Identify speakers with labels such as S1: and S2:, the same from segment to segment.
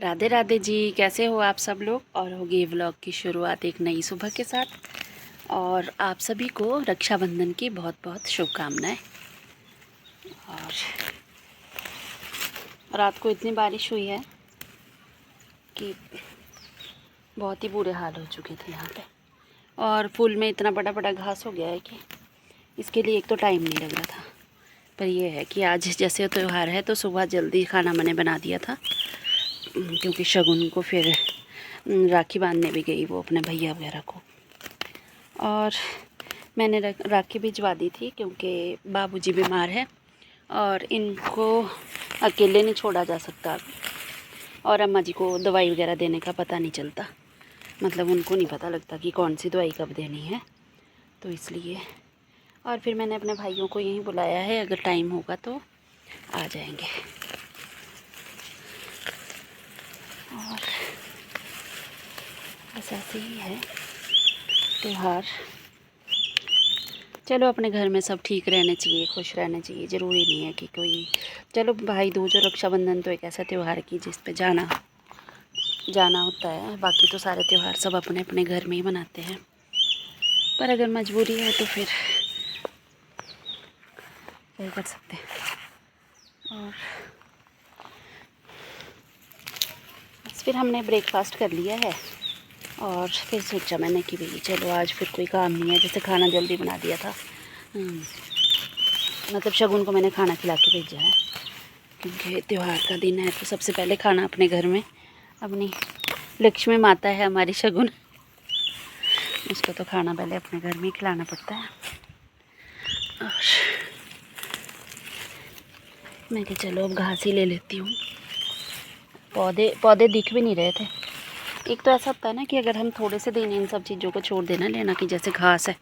S1: राधे राधे जी, कैसे हो आप सब लोग। और होगी व्लॉग की शुरुआत एक नई सुबह के साथ। और आप सभी को रक्षाबंधन की बहुत बहुत शुभकामनाएं। और रात को इतनी बारिश हुई है कि बहुत ही बुरे हाल हो चुके थे यहाँ पे। और फूल में इतना बड़ा बड़ा घास हो गया है कि इसके लिए एक तो टाइम नहीं लग रहा था। पर यह है कि आज जैसे त्यौहार है तो सुबह जल्दी खाना मैंने बना दिया था, क्योंकि शगुन को फिर राखी बांधने भी गई वो अपने भैया वगैरह को। और मैंने राखी भिजवा दी थी क्योंकि बाबूजी बीमार है और इनको अकेले नहीं छोड़ा जा सकता। और अम्मा जी को दवाई वगैरह देने का पता नहीं चलता, मतलब उनको नहीं पता लगता कि कौन सी दवाई कब देनी है, तो इसलिए। और फिर मैंने अपने भाइयों को यहीं बुलाया है, अगर टाइम होगा तो आ जाएंगे। और बस ऐसे ही है त्यौहार। चलो अपने घर में सब ठीक रहने चाहिए, खुश रहने चाहिए। ज़रूरी नहीं है कि कोई, चलो भाई दूज और रक्षाबंधन तो एक ऐसा त्यौहार है कि जिस पे जाना होता है। बाकी तो सारे त्यौहार सब अपने अपने घर में ही मनाते हैं। पर अगर मजबूरी है तो फिर क्या कर सकते हैं। और बस फिर हमने ब्रेकफास्ट कर लिया है और फिर सोचा मैंने कि भाई चलो आज फिर कोई काम नहीं है, जैसे खाना जल्दी बना दिया था। मतलब शगुन को मैंने खाना खिला के भेजा है, क्योंकि त्यौहार का दिन है तो सबसे पहले खाना अपने घर में। अपनी लक्ष्मी माता है हमारी शगुन, उसको तो खाना पहले अपने घर में ही खिलाना पड़ता है। और मैं कि चलो अब घास ही ले लेती हूँ। पौधे दिख भी नहीं रहे थे। एक तो ऐसा होता है ना कि अगर हम थोड़े से दिन इन सब चीज़ों को छोड़ देना लेना, कि जैसे घास है,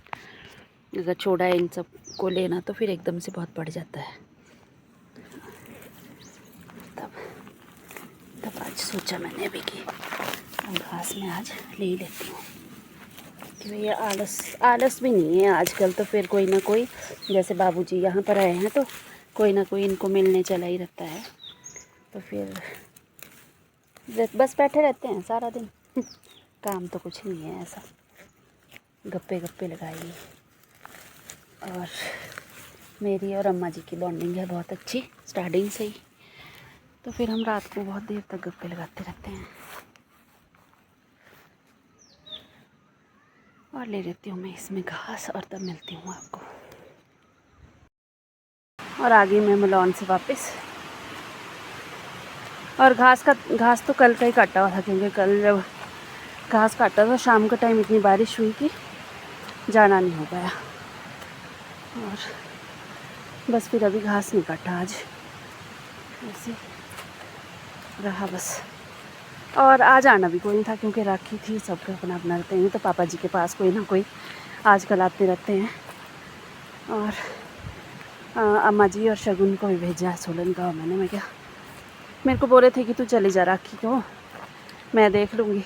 S1: अगर छोड़ा है इन सब को लेना तो फिर एकदम से बहुत बढ़ जाता है। तब आज सोचा मैंने अभी कि अब घास में आज ले ही लेती हूँ, कि भैया आलस भी नहीं है आजकल। तो फिर कोई ना कोई, जैसे बाबूजी यहाँ पर आए हैं तो कोई ना कोई इनको मिलने चला ही रहता है। तो फिर बस बैठे रहते हैं सारा दिन। काम तो कुछ नहीं है ऐसा, गप्पे गप्पे लगाइए। और मेरी और अम्मा जी की बॉन्डिंग है बहुत अच्छी स्टार्टिंग से ही, तो फिर हम रात को बहुत देर तक गप्पे लगाते रहते हैं। और ले लेती हूँ मैं इसमें घास और तब मिलती हूँ आपको। और आगे मैं मलौन से वापस। और घास तो कल का ही काटा हुआ था, क्योंकि कल जब घास काटा था शाम का टाइम इतनी बारिश हुई कि जाना नहीं हो पाया। और बस फिर अभी घास नहीं काटा आज, ऐसे रहा बस। और आज आना भी कोई नहीं था, क्योंकि राखी थी, सबका अपना अपना रहते हैं। तो पापा जी के पास कोई ना कोई आजकल आते रहते हैं। और अम्मा जी और शगुन को भी भेजा है सोलन गाँव मैंने। मैं क्या, मेरे को बोले थे कि तू चली जा राखी को, मैं देख लूँगी।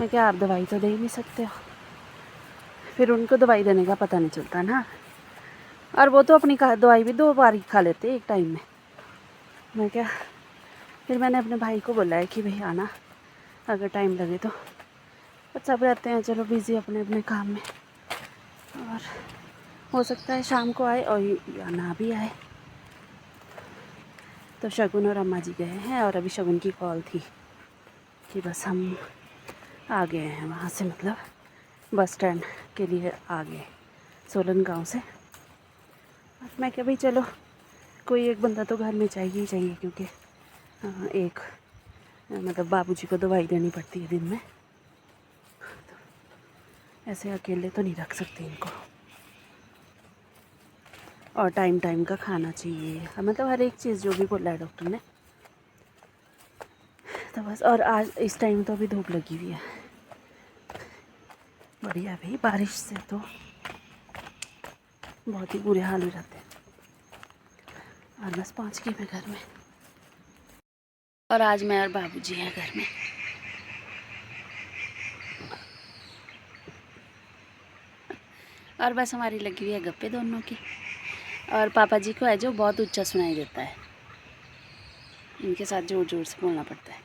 S1: मैं क्या, आप दवाई तो दे ही नहीं सकते हो, फिर उनको दवाई देने का पता नहीं चलता ना। और वो तो अपनी दवाई भी 2 बार ही खा लेते एक टाइम में। मैं क्या, फिर मैंने अपने भाई को बोला है कि भाई आना अगर टाइम लगे तो। पर सब रहते हैं चलो बिज़ी अपने अपने काम में, और हो सकता है शाम को आए और या ना भी आए। तो शगुन और अम्मा जी गए हैं, और अभी शगुन की कॉल थी कि बस हम आ गए हैं वहाँ से, मतलब बस स्टैंड के लिए आ गए सोलन गांव से। मैं क्या भाई चलो कोई एक बंदा तो घर में चाहिए ही चाहिए, क्योंकि एक मतलब बाबूजी को दवाई देनी पड़ती है दिन में, तो ऐसे अकेले तो नहीं रख सकते इनको। और टाइम टाइम का खाना चाहिए, मतलब हर एक चीज़ जो भी बोला है डॉक्टर ने, तो बस। और आज इस टाइम तो अभी धूप लगी हुई है, बढ़िया भाई। बारिश से तो बहुत ही बुरे हाल हो जाते हैं। और बस पहुँच गई मैं घर में, और आज मैं और बाबूजी हैं घर में। और बस हमारी लगी हुई है गप्पे दोनों की। और पापा जी को है जो बहुत ऊंचा सुनाई देता है, इनके साथ ज़ोर ज़ोर से बोलना पड़ता है।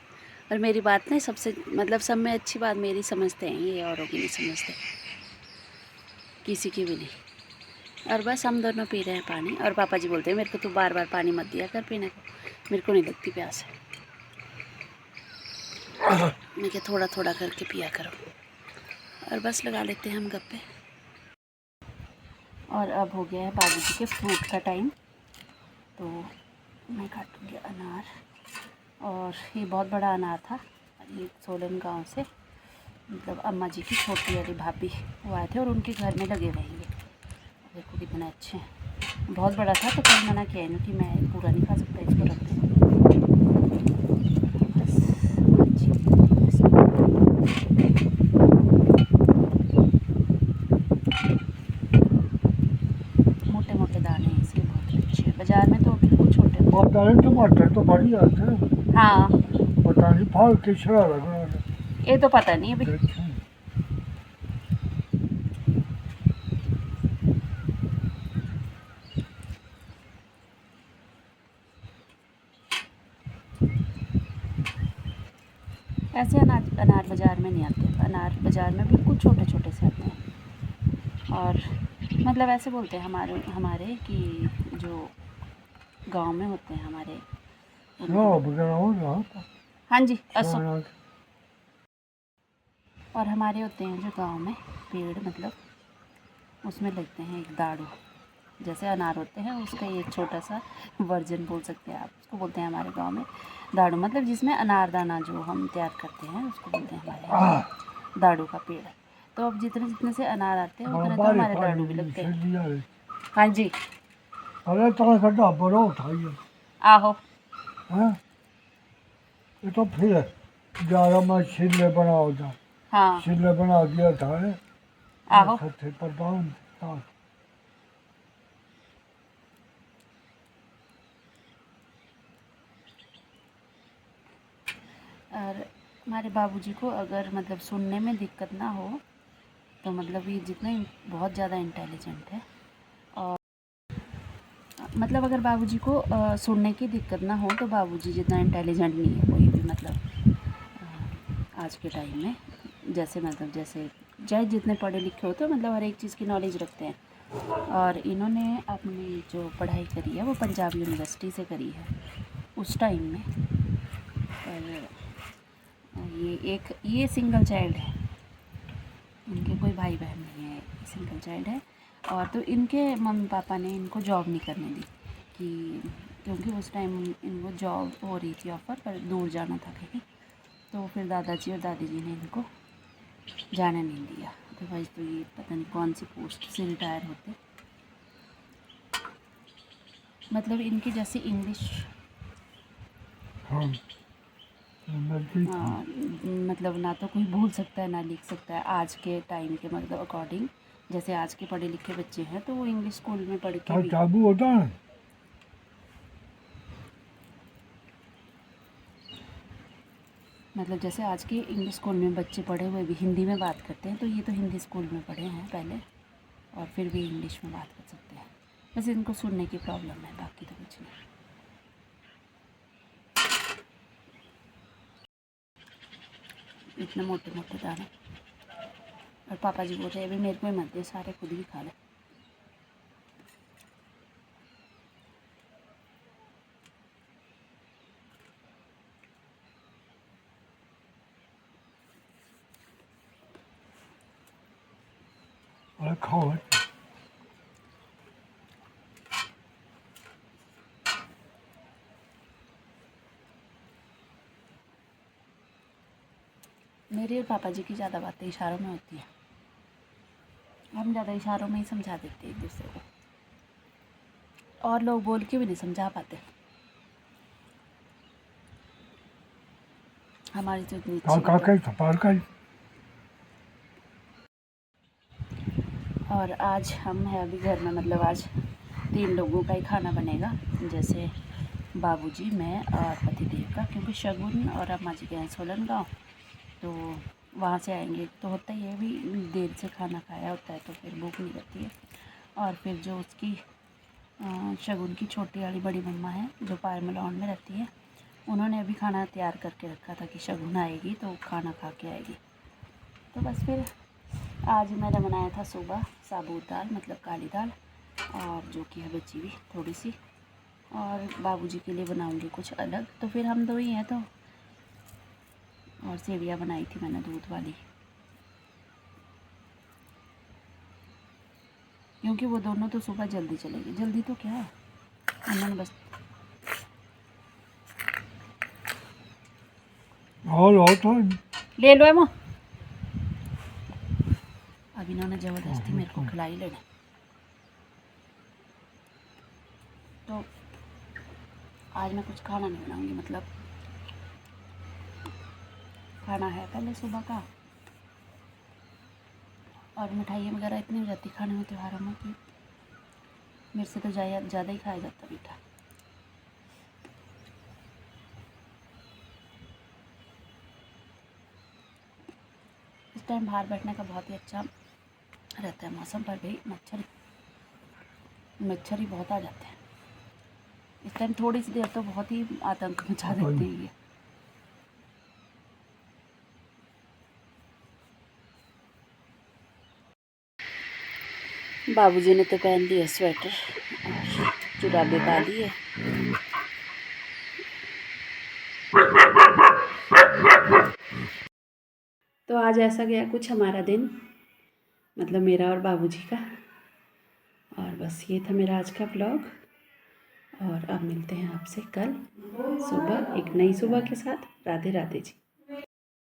S1: और मेरी बात नहीं सबसे मतलब सब में अच्छी बात मेरी समझते हैं, ये औरों की नहीं समझते, किसी की भी नहीं। और बस हम दोनों पी रहे हैं पानी, और पापा जी बोलते हैं मेरे को तो बार बार पानी मत दिया कर पीने को, मेरे को नहीं लगती प्यास। मैं क्या थोड़ा थोड़ा करके पिया करो। और बस लगा लेते हैं हम गप्पे। और अब हो गया है बाबू जी के फ्रूट का टाइम, तो मैं काटूँगी अनार। और ये बहुत बड़ा अनार था, ये सोलन गांव से, मतलब अम्मा जी की छोटी वाली भाभी वो आए थे और उनके घर में लगे हुए हैं ये। देखो कितने अच्छे हैं, बहुत बड़ा था तो कल मना किया है कि मैं पूरा नहीं खा सकता, इसको रख दो। मोटे मोटे दाने हैं इसलिए बहुत अच्छे हैं, बाजार में तो बिल्कुल छोटे।
S2: टमाटर तो बढ़िया थे।
S1: हाँ
S2: पता नहीं फल किसरा लगा,
S1: ये तो पता नहीं अभी। ऐसे अनार बाज़ार में नहीं आते, अनार बाज़ार में बिल्कुल छोटे छोटे से आते हैं। और मतलब ऐसे बोलते हैं हमारे कि जो गांव में होते हैं हमारे, हाँ जी असो, और हमारे होते हैं जो गांव में पेड़, मतलब उसमें लगते हैं एक दाड़ू, जैसे अनार होते हैं उसका एक छोटा सा वर्जन बोल सकते हैं आप, उसको बोलते हैं हमारे गांव में दाड़ू, मतलब जिसमें अनारदाना जो हम तैयार करते हैं उसको बोलते हैं हमारे यहाँ दाड़ू का पेड़। तो अब जितने जितने से अनार आते हैं उतने तो हमारे दाड़ू भी लगते हैं। हाँ जी
S2: अरे तो खड्डा बड़ा उठाइए
S1: आहो,
S2: ये तो फिर ज़्यादा मैं छिले बनाओ था,
S1: हाँ
S2: छिले बना दिया था
S1: आहो।
S2: खत्ते पर बांध था।
S1: और हमारे बाबूजी को अगर मतलब सुनने में दिक्कत ना हो तो मतलब ये जितने बहुत ज़्यादा इंटेलिजेंट है, और मतलब अगर बाबूजी को सुनने की दिक्कत ना हो तो बाबूजी जितना इंटेलिजेंट नहीं है कोई भी, मतलब आज के टाइम में, जैसे मतलब जैसे चाहे जितने पढ़े लिखे हो तो मतलब हर एक चीज़ की नॉलेज रखते हैं। और इन्होंने अपनी जो पढ़ाई करी है वो पंजाब यूनिवर्सिटी से करी है उस टाइम में। और ये सिंगल चाइल्ड है, इनके कोई भाई बहन नहीं है, सिंगल चाइल्ड है। और तो इनके मम्मी पापा ने इनको जॉब नहीं करने दी, कि क्योंकि उस टाइम इनको जॉब हो रही थी ऑफ़र, पर दूर जाना था कहीं, तो फिर दादाजी और दादी जी ने इनको जाने नहीं दिया, अदरवाइज़ तो ये पता नहीं कौन सी पोस्ट से रिटायर होते। मतलब इनकी जैसे इंग्लिश मतलब ना तो कोई भूल सकता है ना लिख सकता है आज के टाइम के मतलब अकॉर्डिंग, जैसे आज के पढ़े लिखे बच्चे हैं तो वो इंग्लिश स्कूल में पढ़ के भी
S2: चाबू होता है,
S1: मतलब जैसे आज के इंग्लिश स्कूल में बच्चे पढ़े हुए भी हिंदी में बात करते हैं, तो ये तो हिंदी स्कूल में पढ़े हैं पहले और फिर भी इंग्लिश में बात कर सकते हैं। बस इनको सुनने की प्रॉब्लम है, बाकी तो कुछ नहीं। इतने मोटे मोटे दाने, और पापा जी बोल रहे हैं अभी मेरे को ही मत दे, सारे खुद ही खा ले।
S2: खाओ।
S1: मेरे और पापा जी की ज़्यादा बातें इशारों में होती हैं, हम ज़्यादा इशारों में ही समझा देते एक दूसरे को, और लोग बोल के भी नहीं समझा पाते। हमारी तो इतनी अच्छी और आज हम हैं अभी घर में, मतलब आज 3 लोगों का ही खाना बनेगा, जैसे बाबूजी, मैं और पतिदेव का, क्योंकि शगुन और अम्मा जी गए हैं सोलन गाँव, तो वहाँ से आएंगे तो होता ही है भी देर से खाना खाया होता है तो फिर भूख नहीं लगती है। और फिर जो उसकी शगुन की छोटी वाली बड़ी मम्मा है जो पारमलौन में रहती है, उन्होंने अभी खाना तैयार करके रखा था कि शगुन आएगी तो खाना खा के आएगी। तो बस फिर आज मैंने बनाया था सुबह साबुत दाल, मतलब काली दाल, और जो कि है बची हुई थोड़ी सी, और बाबूजी के लिए बनाऊंगी कुछ अलग। तो फिर हम दो ही हैं तो, और सेवियाँ बनाई थी मैंने दूध वाली, क्योंकि वो दोनों तो सुबह जल्दी चलेंगे। जल्दी तो क्या है, उन्होंने बस
S2: और तो
S1: ले लो है वो। अब इन्होंने ज़बरदस्ती मेरे को खिला ही लेना। तो आज मैं कुछ खाना नहीं बनाऊंगी, मतलब खाना है पहले सुबह का, और मिठाइयाँ वगैरह इतनी हो जाती खाने में त्योहारों में कि मेरे से तो ज़्यादा ही खाया जाता मीठा। इस टाइम बाहर बैठने का बहुत ही अच्छा रहता है मौसम, पर भी मच्छर ही बहुत आ जाते हैं इस टाइम। थोड़ी सी देर तो बहुत ही आतंक मचा देते हैं ये। बाबूजी ने तो पहन लिया स्वेटर और जुराबे काली है। तो आज ऐसा गया कुछ हमारा दिन, मतलब मेरा और बाबूजी का। और बस ये था मेरा आज का व्लॉग, और अब मिलते हैं आपसे कल सुबह एक नई सुबह के साथ। राधे राधे जी।